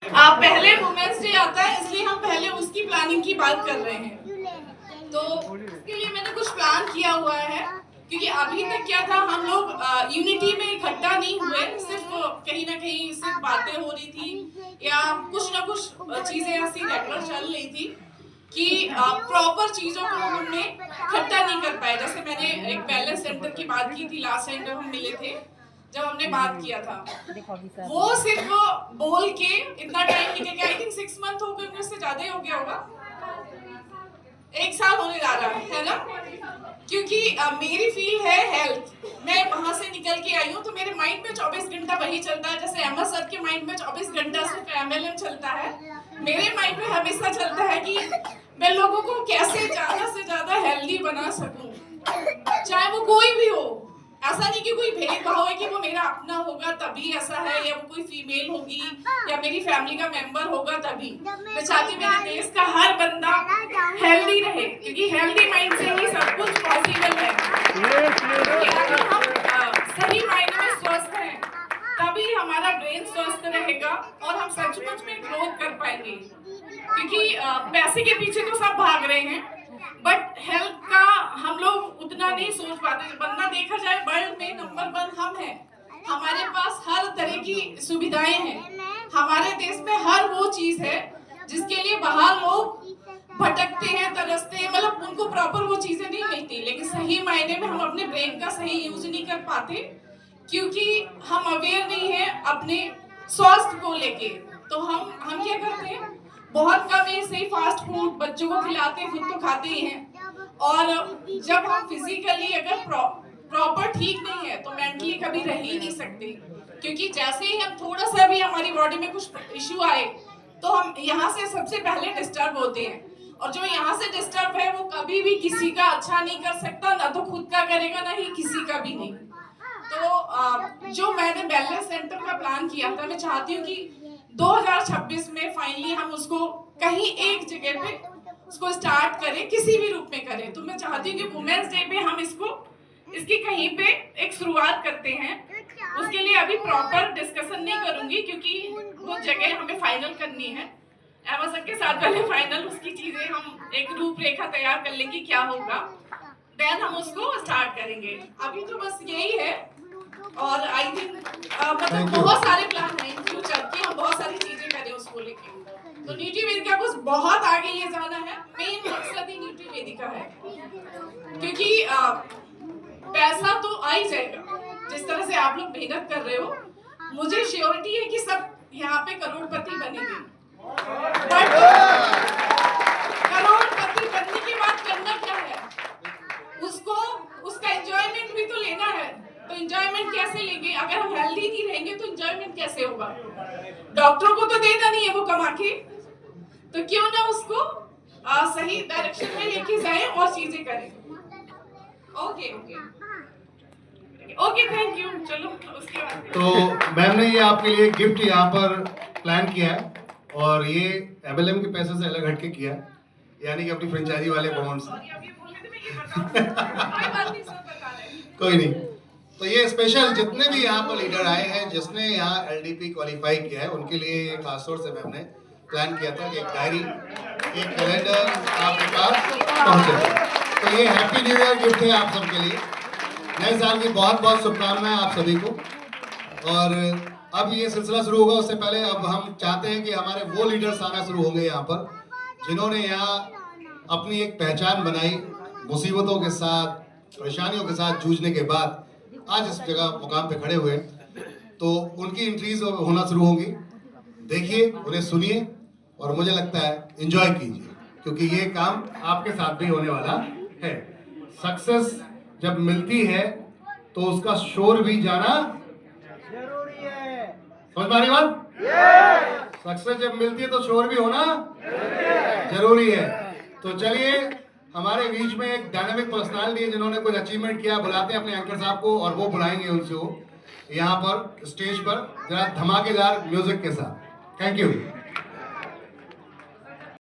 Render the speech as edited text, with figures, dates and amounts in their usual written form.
पहले women's day आता है, इसलिए हम पहले उसकी प्लानिंग की बात कर रहे हैं। तो इसके लिए मैंने कुछ प्लान किया हुआ है, क्योंकि अभी तक क्या था, हम लोग यूनिटी में इकट्ठा नहीं हुए, सिर्फ कहीं ना कहीं सिर्फ बातें हो रही थी या कुछ ना कुछ चीजें ऐसी रेगुलर चल रही थी कि प्रॉपर चीजों को हमने इकट्ठा नहीं कर पाए। जैसे मैंने एक वेलनेस सेंटर की बात की थी, लास्ट टाइम जब हम मिले थे, जब हमने बात किया था, वो सिर्फ बोल के इतना टाइम निकल गया। आई थिंक 6 मंथ हो गए, उससे ज्यादा ही हो गया होगा, 1 साल होने जा रहा है ना। क्योंकि मेरी फील्ड है हेल्थ, मैं वहां से निकल के आई हूँ, तो मेरे माइंड में 24 घंटा वही चलता है। जैसे अहमद सर के माइंड में 24 घंटा सिर्फ एमएलएम चलता है, मेरे माइंड में हमेशा चलता है कि मैं लोगों को कैसे ज्यादा से ज्यादा हेल्दी बना सकूं, चाहे वो कोई भी हो। ऐसा नहीं कि कोई भेदभाव है कि वो मेरा अपना होगा तभी ऐसा है, या वो कोई फीमेल होगी या मेरी फैमिली का मेंबर होगा तभी। मैं चाहती हूँ मेरे देश का हर बंदा हेल्दी रहे, क्योंकि हेल्दी माइंड से ही सब कुछ पॉसिबल है। अगर हम सही मायने में स्वस्थ हैं, तभी हमारा ब्रेन स्वस्थ रहेगा और हम सचमुच में ग्रोथ कर पाएंगे। क्योंकि पैसे के पीछे तो सब भाग रहे हैं, बट हेल्थ का हम लोग उतना नहीं सोच पाते। वरना देखा जाए, वर्ल्ड में नंबर 1 हम हैं, हमारे पास हर तरह की सुविधाएं हैं, हमारे देश में हर वो चीज है जिसके लिए बाहर लोग भटकते हैं, तरसते हैं, मतलब उनको प्रॉपर वो चीजें नहीं मिलती। लेकिन सही मायने में हम अपने ब्रेन का सही यूज नहीं कर पाते, क्योंकि हम अवेयर नहीं है अपने स्वास्थ्य को लेके। तो हम क्या करते हैं, बहुत कम ऐसे ही फास्ट फूड बच्चों को खिलाते हैं, खुद तो खाते ही हैं। और जब हम फिजिकली अगर प्रॉपर ठीक नहीं है, तो मेंटली कभी रह ही नहीं सकते। क्योंकि जैसे ही हम थोड़ा सा भी हमारी बॉडी में कुछ इश्यू आए, तो हम यहाँ से सबसे पहले डिस्टर्ब होते हैं। और जो यहाँ से डिस्टर्ब है, वो कभी भी किसी का अच्छा नहीं कर सकता, ना तो खुद का करेगा, ना ही किसी का भी नहीं। तो जो मैंने वेलनेस सेंटर का प्लान किया था, मैं चाहती हूँ कि 2026 में फाइनली हम उसको कहीं एक जगह पे उसको स्टार्ट करें, किसी भी रूप में करें। तो मैं चाहती हूँ कि वुमेन्स डे पे हम इसकी कहीं पे एक शुरुआत करते हैं। उसके लिए अभी प्रॉपर डिस्कशन नहीं करूंगी, क्योंकि वो जगह हमें फाइनल करनी है। अहमद सर के साथ पहले फाइनल उसकी चीजें हम एक रूपरेखा तैयार कर लेंगे क्या होगा, देन हम उसको स्टार्ट करेंगे। अभी तो बस यही है, और आई थिंक मतलब बहुत सारे प्लान हैं इन फ्यूचर के, हम बहुत सारी चीजें करें उसको लेके। तो न्यूट्री वेदिका को बहुत आगे ले जाना है, मेन मकसद ही न्यूट्री वेदिका है। क्योंकि पैसा तो आ ही जाएगा, जिस तरह से आप लोग मेहनत कर रहे हो, मुझे श्योरिटी है कि सब यहाँ पे करोड़पति बनेंगे। बट करोड़पति बनने के बाद करना क्या है, उसका एंजॉयमेंट भी तो लेना है। तो एंजॉयमेंट कैसे लेंगे, अगर हम हेल्दी नहीं रहेंगे तो एंजॉयमेंट कैसे होगा। डॉक्टरों को तो देना नहीं है वो कमा के, तो क्यों ना उसको सही डायरेक्शन में लेके जाए और चीजें करें। Okay okay okay, thank you. चलो उसके बाद तो मैम ने ये आपके लिए गिफ्ट यहाँ पर प्लान किया है, और ये एमएलएम के पैसे से अलग हटके किया है, यानी कि अपनी फ्रेंचाइजी वाले अमाउंट से। कोई नहीं। तो ये स्पेशल जितने भी यहाँ पर लीडर आए हैं, जिसने यहाँ एलडीपी क्वालिफाई किया है, उनके लिए खासतौर से मैम ने प्लान किया था कि एक डायरी, एक कैलेंडर आपके पास पहुँचे। तो ये हैप्पी न्यू ईयर गिफ्ट है आप सबके लिए। नए साल की बहुत बहुत शुभकामनाएं आप सभी को। और अब ये सिलसिला शुरू होगा, उससे पहले अब हम चाहते हैं कि हमारे वो लीडर्स आना शुरू होंगे यहाँ पर, जिन्होंने यहाँ अपनी एक पहचान बनाई, मुसीबतों के साथ, परेशानियों के साथ जूझने के बाद आज इस जगह मुकाम पे खड़े हुए। तो उनकी एंट्रीज होना शुरू होंगी। देखिए, उन्हें सुनिए, और मुझे लगता है एंजॉय कीजिए, क्योंकि ये काम आपके साथ भी होने वाला है। सक्सेस जब मिलती है तो उसका शोर भी जाना जरूरी है। समझ पा रही बात? सक्सेस जब मिलती है तो शोर भी होना जरूरी है। तो चलिए, हमारे बीच में एक डायनामिक पर्सनालिटी है जिन्होंने कुछ अचीवमेंट किया। बुलाते हैं अपने एंकर साहब को, और वो बुलाएंगे उनसे यहाँ पर स्टेज पर जरा धमाकेदार म्यूजिक के साथ। Thank you.